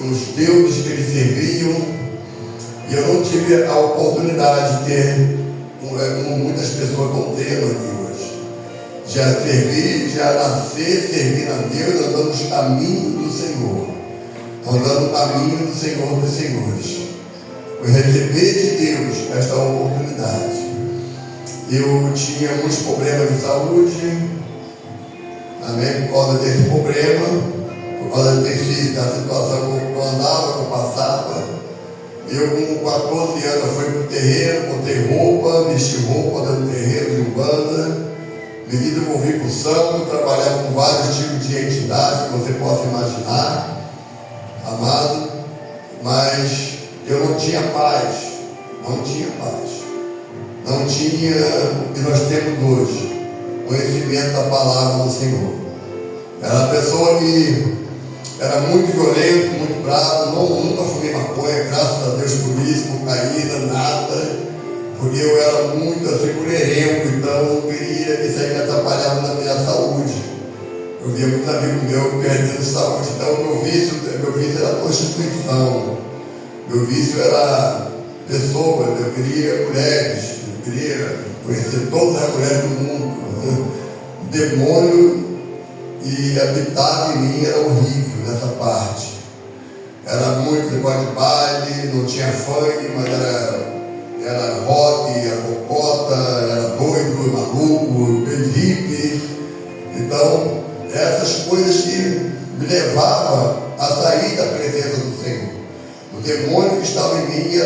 os deuses que eles serviam, e eu não tive a oportunidade de ter, como muitas pessoas vão ter aqui hoje, já nascer servindo a Deus, andando nos caminhos do Senhor, andando no caminho do Senhor dos Senhores. Eu receber de Deus esta oportunidade. Eu tinha muitos problemas de saúde, amém, por causa desse problema. Por causa da situação que eu andava, que eu passava. Eu com 14 anos fui para o terreiro, botei roupa, vesti roupa no terreiro de Umbanda, me desenvolvi para o santo, trabalhava com vários tipos de entidades que você possa imaginar, amado, mas eu não tinha paz, não tinha o que nós temos hoje, conhecimento da palavra do Senhor. Era uma pessoa que era muito violento, muito bravo, nunca fumei maconha, graças a Deus por isso, não caída, nada, porque eu era muito assim, mulherengo, então eu não queria que isso aí me atrapalhava na minha saúde. Eu via muitos amigos meus perdendo saúde, então meu vício era prostituição, meu vício era pessoas, eu queria mulheres, eu queria conhecer todas as mulheres do mundo, o demônio e habitar em mim era horrível nessa parte. Era muito negócio de baile, não tinha funk, mas era rock, era cocota, era doido, maluco, hippie. Então, essas coisas que me levavam a sair da presença do Senhor. O demônio que estava em mim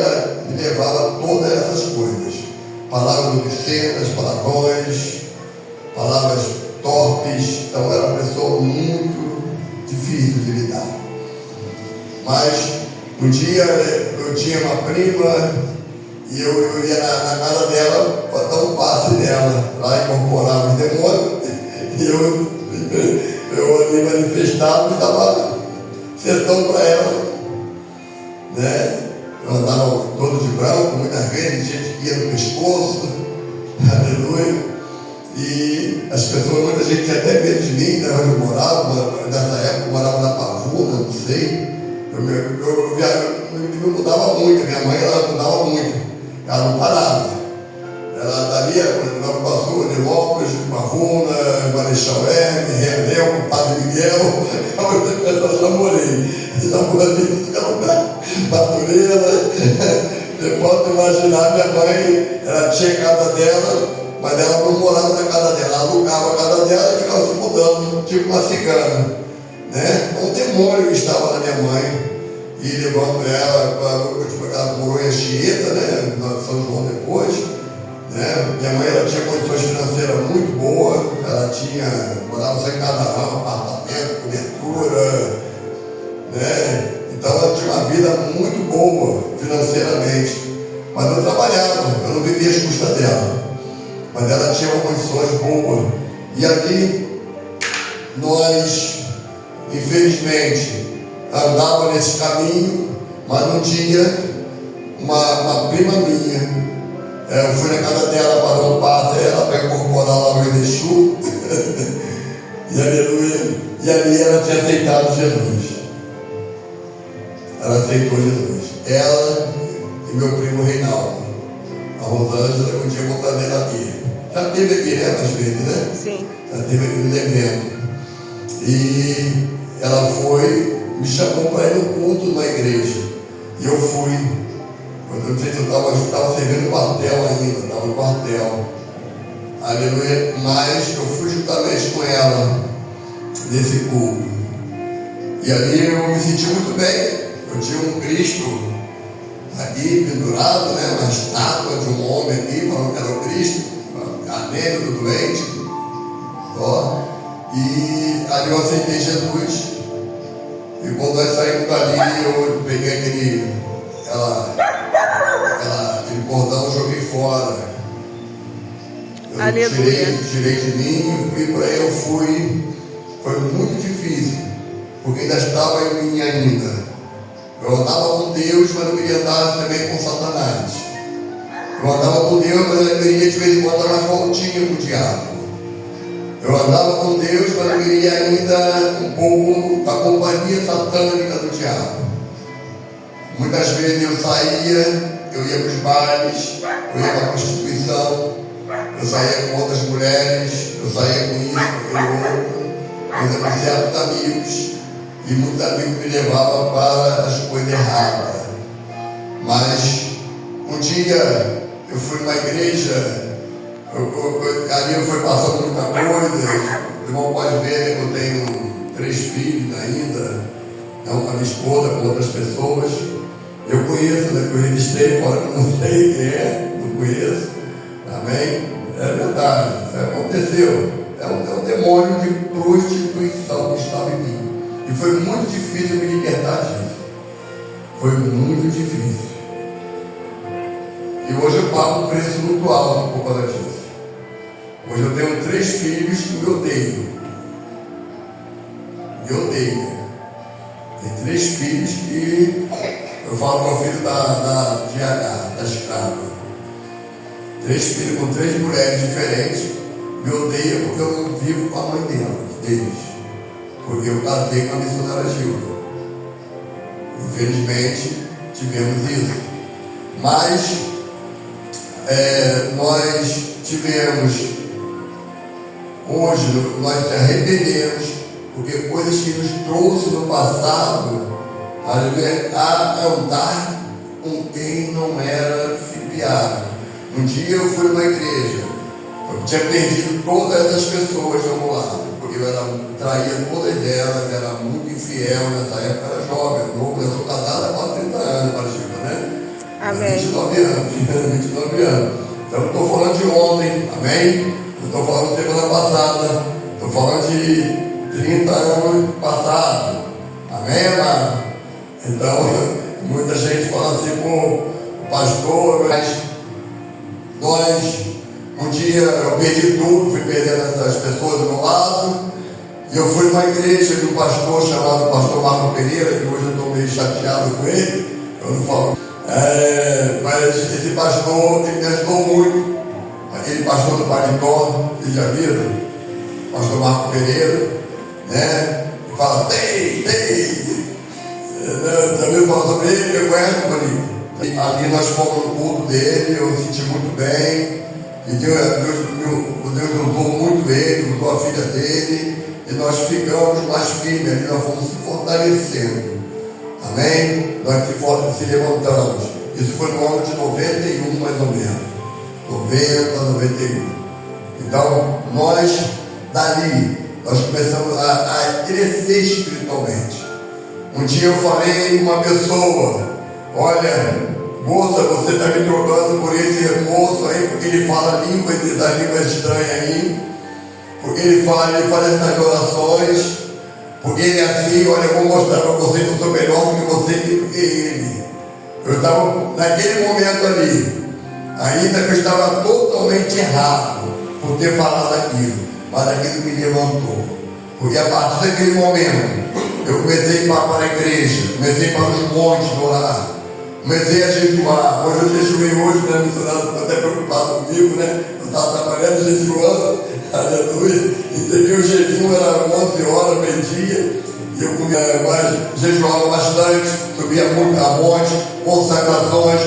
me levava a todas essas coisas. Palavras obscenas, palavrões, palavras torpes, então era uma pessoa muito difícil de lidar. Mas um dia eu tinha uma prima e eu ia na casa dela para dar um passe nela, lá incorporar os demônios, e eu ali manifestava e dava sessão para ela, né? Eu andava todo de branco, muitas vezes, gente que ia no pescoço, aleluia. E as pessoas, muita gente tinha até medo de mim, né, onde eu morava, nessa época eu morava na Pavuna, não sei. Eu me mudava muito, minha mãe ela mudava muito, ela não parava. Ela daria, Nova Iguaçu, Nilópolis, Pavuna, Marechal Hermes, Rendel, Padre Miguel, eu já morei no lugar, Madureira. Você pode imaginar, minha mãe, ela tinha a casa dela, mas ela não morava na casa dela, ela alugava a casa dela e ficava se mudando, tipo uma cigana, né? Um demônio que estava na minha mãe, e levando ela para ela morou em Anchieta, né? Na São João depois, né? Minha mãe ela tinha condições financeiras muito boas, ela morava só em casarão, apartamento, cobertura, né? Então ela tinha uma vida muito boa financeiramente, mas eu trabalhava, eu não vivia às custas dela. Mas ela tinha condições boas. E ali, nós, infelizmente, andávamos nesse caminho, mas um dia, uma prima minha, eu fui na casa dela para dar um passo ela para incorporar lá o Exu, e aleluia, e ali ela tinha aceitado Jesus. Ela aceitou Jesus. Ela e meu primo Reinaldo. A Rosângela, eu tinha vontade dela aqui. Já teve aqui, né, às vezes, né? Sim. Já teve aqui no evento. E ela me chamou para ir no culto na igreja. E eu fui. Eu não sei se eu estava servindo no quartel ainda, estava no quartel. Aleluia. Mas eu fui juntamente com ela nesse culto. E ali eu me senti muito bem. Eu tinha um Cristo aqui pendurado, né, uma estátua de um homem aqui, falando que era o Cristo, armênio do doente, ó, e ali eu aceitei Jesus. E quando nós saímos dali, eu peguei aquele cordão e joguei fora. Eu Aleluia. tirei de mim e por aí eu fui. Foi muito difícil, porque ainda estava em mim ainda. Eu andava com Deus, mas não queria andar também com Satanás. Eu andava com Deus, mas eu queria de vez em quando dar umas voltinhas com o diabo. Eu andava com Deus, mas não queria ainda um pouco da companhia satânica do diabo. Muitas vezes eu saía, eu ia para os bailes, eu ia para a prostituição, eu saía com outras mulheres, eu saía com isso, com aquele outro, eu ia com certos amigos, e muitos amigos me levavam para as coisas erradas. Mas um dia eu fui numa igreja, ali eu fui passando muita coisa. O irmão pode ver que eu tenho 3 filhos ainda, não com a minha esposa, com outras pessoas. Eu conheço, né, que eu registrei, fora que eu não sei quem é, não conheço. Amém? É verdade, isso aconteceu. É um demônio de prostituição que estava em mim. E foi muito difícil me libertar disso. Foi muito difícil. E hoje eu pago um preço muito alto por causa disso. Hoje eu tenho 3 filhos que me odeiam. Me odeiam. Tem 3 filhos que eu falo meu filho da GH, da escrava. 3 filhos com 3 mulheres diferentes me odeiam porque eu não vivo com a mãe deles. Porque eu casei com a missionária Gilda. Infelizmente tivemos isso. Mas nós tivemos, hoje nós se arrependemos, porque coisas que nos trouxe no passado, a andar com quem não era fiado. Um dia eu fui numa igreja, eu tinha perdido todas as pessoas do meu lado, porque eu traía todas elas, era muito infiel nessa época, era jovem, novo, eu sou casada há quase 30 anos, Paragiba, né? Amém. 29 anos, 29 anos. Então eu estou falando de ontem, amém? Eu estou falando de semana passada, estou falando de 30 anos passados, amém, amado? Então, muita gente fala assim, pô, pastor, mas um dia eu perdi tudo, fui perdendo essas pessoas do meu lado, e eu fui numa igreja de um pastor chamado Pastor Marco Pereira, que hoje eu estou meio chateado com ele, eu não falo. Mas esse pastor, ele me ajudou muito. Aquele pastor do Paritó, vocês já viram? Pastor Marco Pereira, né? Ele fala, tem. Também fala sobre ele, eu conheço ali. Ali nós fomos no culto dele, eu senti muito bem. E Deus usou muito ele, usou a filha dele. E nós ficamos mais firmes ali, nós fomos se fortalecendo. Amém? Nós se levantamos. Isso foi no ano de 91, mais ou menos. 90, 91. Então, nós, dali, nós começamos a crescer espiritualmente. Um dia eu falei com uma pessoa, olha, moça, você está me trocando por esse moço aí, porque ele fala línguas, essa língua estranha aí, porque ele fala essas orações, porque ele é assim, olha, eu vou mostrar para você que eu sou melhor do que você e do que ele. Eu estava naquele momento ali, ainda que eu estava totalmente errado por ter falado aquilo, mas aquilo me levantou. Porque a partir daquele momento, eu comecei a ir para a igreja, comecei a ir para os montes orar, comecei a jejuar. Hoje eu jejuei hoje, né? Missionário ficou até preocupado comigo, né? Eu estava trabalhando, jejuando, aleluia. Entendi, o jejum era 11 horas, meio-dia, e eu comia mais, jejuava bastante, subia muito a monte, consagrações,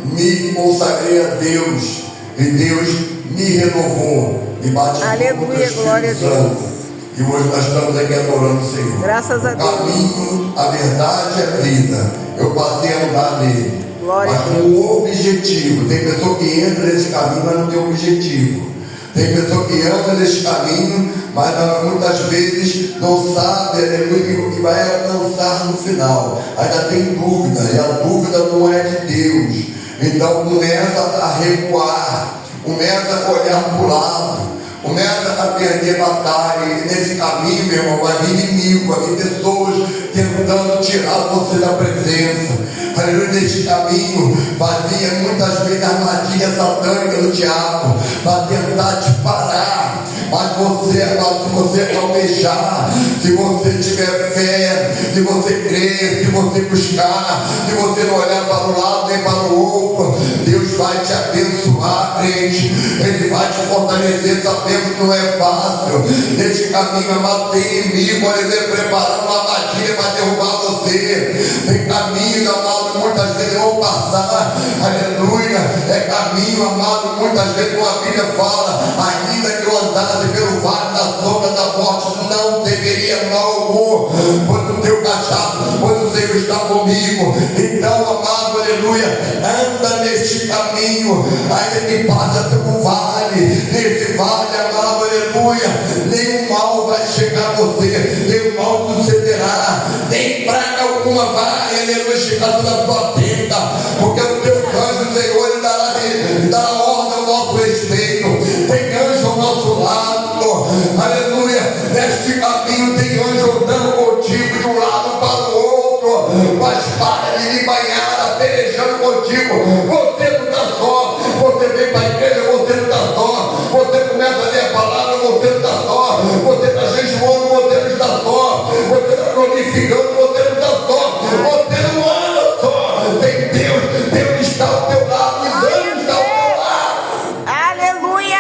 me consagrei a Deus, e Deus me renovou, me batizou. Aleluia, glória a Deus. E hoje nós estamos aqui adorando o Senhor. Graças a Deus. O caminho, a verdade e a vida. Eu passei a andar nele. Glória mas com um objetivo. Tem pessoa que entra nesse caminho, mas não tem objetivo. Tem pessoa que anda nesse caminho, mas muitas vezes não sabe o que vai alcançar no final. Ainda tem dúvida, e a dúvida não é de Deus. Então começa a recuar, começa a olhar para o lado. Começa a perder batalha, e nesse caminho, meu irmão, vai vir inimigo, vai vir pessoas tentando tirar você da presença. Aleluia, nesse caminho vai vir muitas vezes a armadilha satânica do diabo, para tentar te parar. Mas se você almejar, se você tiver fé, se você crer, se você buscar, se você não olhar para o lado nem para o outro, Deus vai te abençoar, crente. Ele vai te fortalecer, sabendo que não é fácil. Neste caminho, amado, tem inimigo, ele vem preparando uma armadilha para derrubar você. Tem caminho, amado, muitas passar, aleluia, é caminho, amado. Muitas vezes a Bíblia fala, ainda que eu andasse pelo vale da sombra da morte, não temeria mal algum, pois o teu cajado, pois o Senhor está comigo. Então, amado, aleluia, anda neste caminho, ainda que passa pelo vale, nesse vale, amado, aleluia, nenhum mal vai chegar a você, nenhum mal sucederá, nem praga alguma vai, aleluia, chegar na tua tenda, porque o teu anjo, Senhor, ele dará ordem ao nosso respeito. Tem anjo ao nosso lado, aleluia. Neste caminho tem anjo andando contigo de um lado para o outro, com a espada de banhada, pelejando contigo. Você não está só, você vem para a igreja, você não está só, você começa a ler a palavra, você não está só, você está jejuando, você não está só, você está glorificando, você não está só, você não anda só. Tem Deus está ao teu lado, os anjos estão ao teu lado. Aleluia!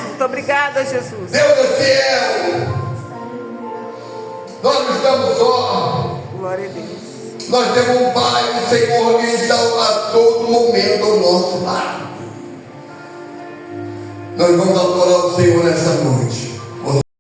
Muito obrigada, Jesus. Deus é fiel. Nós não estamos só. Glória a Deus. Nós temos um Pai, um Senhor que está a todo momento ao nosso lado. Nós vamos adorar o Senhor nessa noite.